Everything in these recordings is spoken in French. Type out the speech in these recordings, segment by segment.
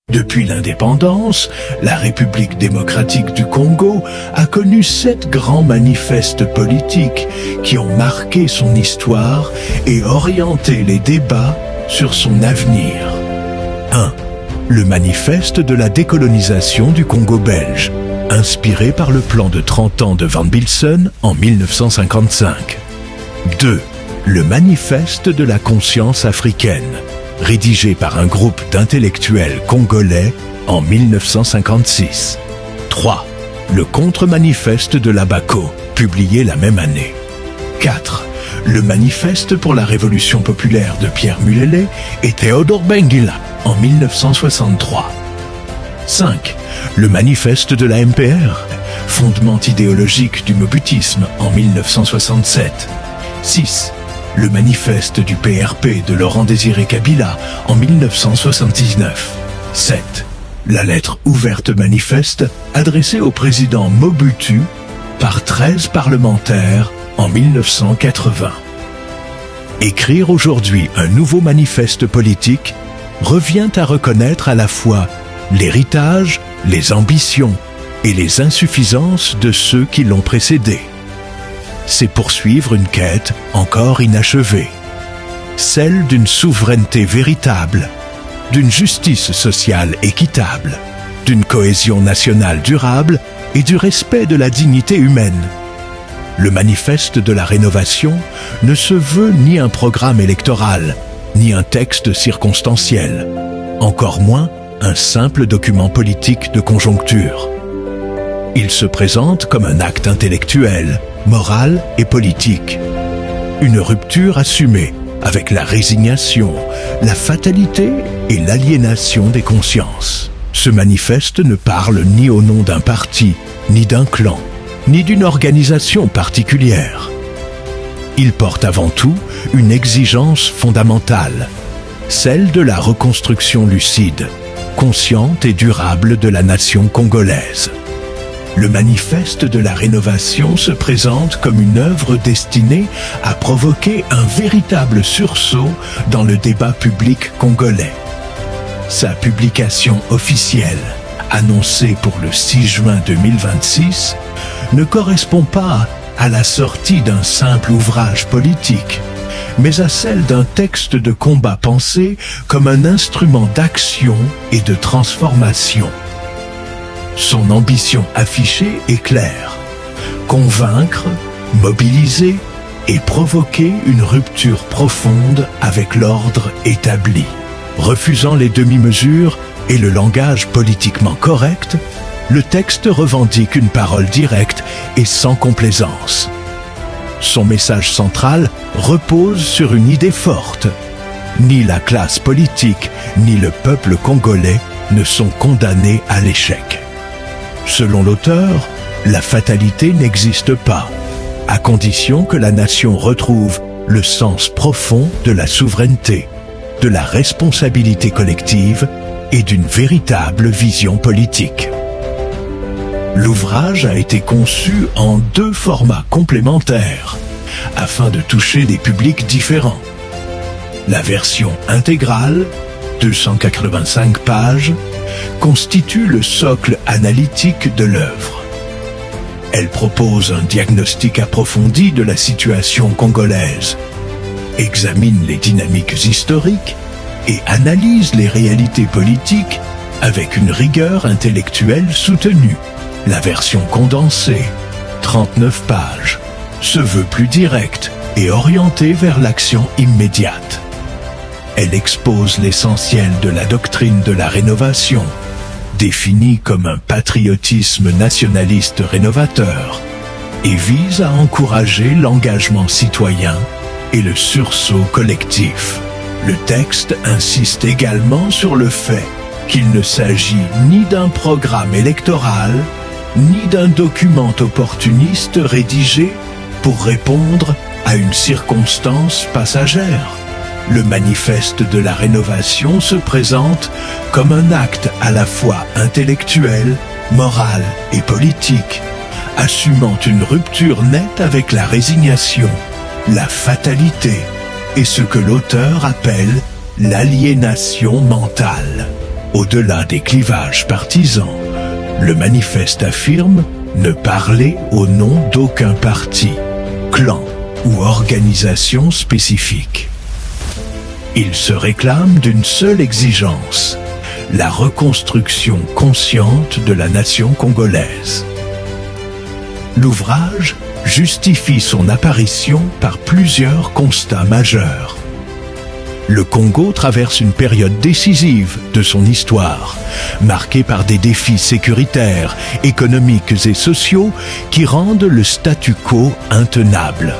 Depuis l'indépendance, la République démocratique du Congo a connu 7 grands manifestes politiques qui ont marqué son histoire et orienté les débats sur son avenir. 1. Le manifeste de la décolonisation du Congo belge, inspiré par le plan de 30 ans de Van Bilsen en 1955. 2. Le manifeste de la conscience africaine, rédigé par un groupe d'intellectuels congolais en 1956. 3. Le contre-manifeste de l'Abaco, publié la même année. 4. Le manifeste pour la révolution populaire de Pierre Mulele et Théodore Bengila en 1963. 5. Le manifeste de la MPR, fondement idéologique du mobutisme en 1967. 6. Le manifeste du PRP de Laurent-Désiré Kabila en 1979. 7. La lettre ouverte manifeste adressée au président Mobutu par 13 parlementaires en 1980. Écrire aujourd'hui un nouveau manifeste politique revient à reconnaître à la fois l'héritage, les ambitions et les insuffisances de ceux qui l'ont précédé. C'est poursuivre une quête encore inachevée, celle d'une souveraineté véritable, d'une justice sociale équitable, d'une cohésion nationale durable et du respect de la dignité humaine. Le manifeste de la rénovation ne se veut ni un programme électoral, ni un texte circonstanciel, encore moins un simple document politique de conjoncture. Il se présente comme un acte intellectuel, moral et politique. Une rupture assumée avec la résignation, la fatalité et l'aliénation des consciences. Ce manifeste ne parle ni au nom d'un parti, ni d'un clan, ni d'une organisation particulière. Il porte avant tout une exigence fondamentale, celle de la reconstruction lucide, consciente et durable de la nation congolaise. Le manifeste de la rénovation se présente comme une œuvre destinée à provoquer un véritable sursaut dans le débat public congolais. Sa publication officielle, annoncée pour le 6 juin 2026, ne correspond pas à la sortie d'un simple ouvrage politique, mais à celle d'un texte de combat pensé comme un instrument d'action et de transformation. Son ambition affichée est claire: convaincre, mobiliser et provoquer une rupture profonde avec l'ordre établi. Refusant les demi-mesures et le langage politiquement correct, le texte revendique une parole directe et sans complaisance. Son message central repose sur une idée forte: ni la classe politique, ni le peuple congolais ne sont condamnés à l'échec. Selon l'auteur, la fatalité n'existe pas, à condition que la nation retrouve le sens profond de la souveraineté, de la responsabilité collective et d'une véritable vision politique. L'ouvrage a été conçu en 2 formats complémentaires, afin de toucher des publics différents. La version intégrale, 285 pages, constitue le socle analytique de l'œuvre. Elle propose un diagnostic approfondi de la situation congolaise, examine les dynamiques historiques et analyse les réalités politiques avec une rigueur intellectuelle soutenue. La version condensée, 39 pages, se veut plus directe et orientée vers l'action immédiate. Elle expose l'essentiel de la doctrine de la rénovation, définie comme un patriotisme nationaliste rénovateur, et vise à encourager l'engagement citoyen et le sursaut collectif. Le texte insiste également sur le fait qu'il ne s'agit ni d'un programme électoral, ni d'un document opportuniste rédigé pour répondre à une circonstance passagère. Le manifeste de la rénovation se présente comme un acte à la fois intellectuel, moral et politique, assumant une rupture nette avec la résignation, la fatalité et ce que l'auteur appelle l'aliénation mentale. Au-delà des clivages partisans, le manifeste affirme ne parler au nom d'aucun parti, clan ou organisation spécifique. Il se réclame d'une seule exigence, la reconstruction consciente de la nation congolaise. L'ouvrage justifie son apparition par plusieurs constats majeurs. Le Congo traverse une période décisive de son histoire, marquée par des défis sécuritaires, économiques et sociaux qui rendent le statu quo intenable.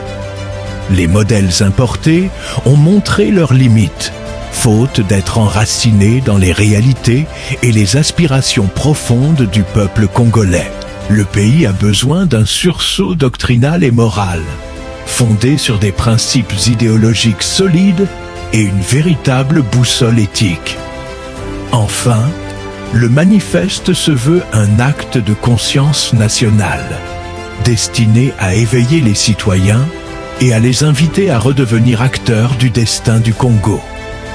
Les modèles importés ont montré leurs limites, faute d'être enracinés dans les réalités et les aspirations profondes du peuple congolais. Le pays a besoin d'un sursaut doctrinal et moral, fondé sur des principes idéologiques solides et une véritable boussole éthique. Enfin, le manifeste se veut un acte de conscience nationale, destiné à éveiller les citoyens et à les inviter à redevenir acteurs du destin du Congo.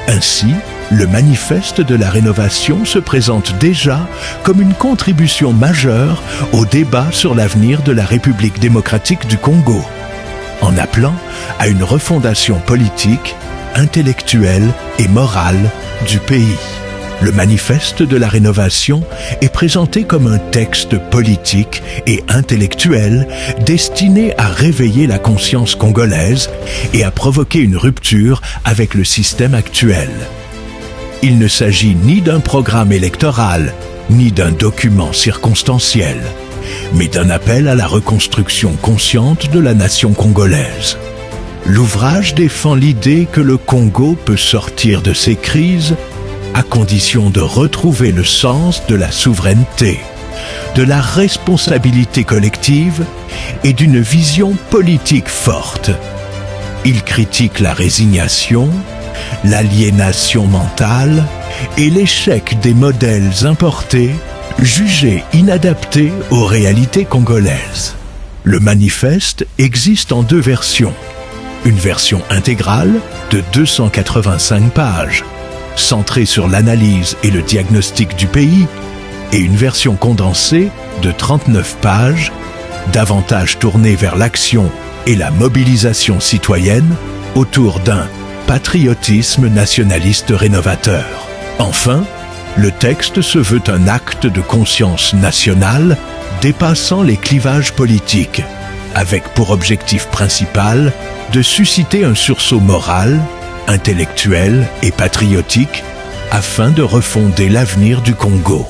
Ainsi, le manifeste de la rénovation se présente déjà comme une contribution majeure au débat sur l'avenir de la République démocratique du Congo, en appelant à une refondation politique, intellectuelle et morale du pays. Le manifeste de la rénovation est présenté comme un texte politique et intellectuel destiné à réveiller la conscience congolaise et à provoquer une rupture avec le système actuel. Il ne s'agit ni d'un programme électoral, ni d'un document circonstanciel, mais d'un appel à la reconstruction consciente de la nation congolaise. L'ouvrage défend l'idée que le Congo peut sortir de ces crises à condition de retrouver le sens de la souveraineté, de la responsabilité collective et d'une vision politique forte. Il critique la résignation, l'aliénation mentale et l'échec des modèles importés jugés inadaptés aux réalités congolaises. Le manifeste existe en deux versions. Une version intégrale de 285 pages, centrée sur l'analyse et le diagnostic du pays, et une version condensée de 39 pages, davantage tournée vers l'action et la mobilisation citoyenne autour d'un patriotisme nationaliste rénovateur. Enfin, le texte se veut un acte de conscience nationale dépassant les clivages politiques, avec pour objectif principal de susciter un sursaut moral, intellectuel et patriotique afin de refonder l'avenir du Congo.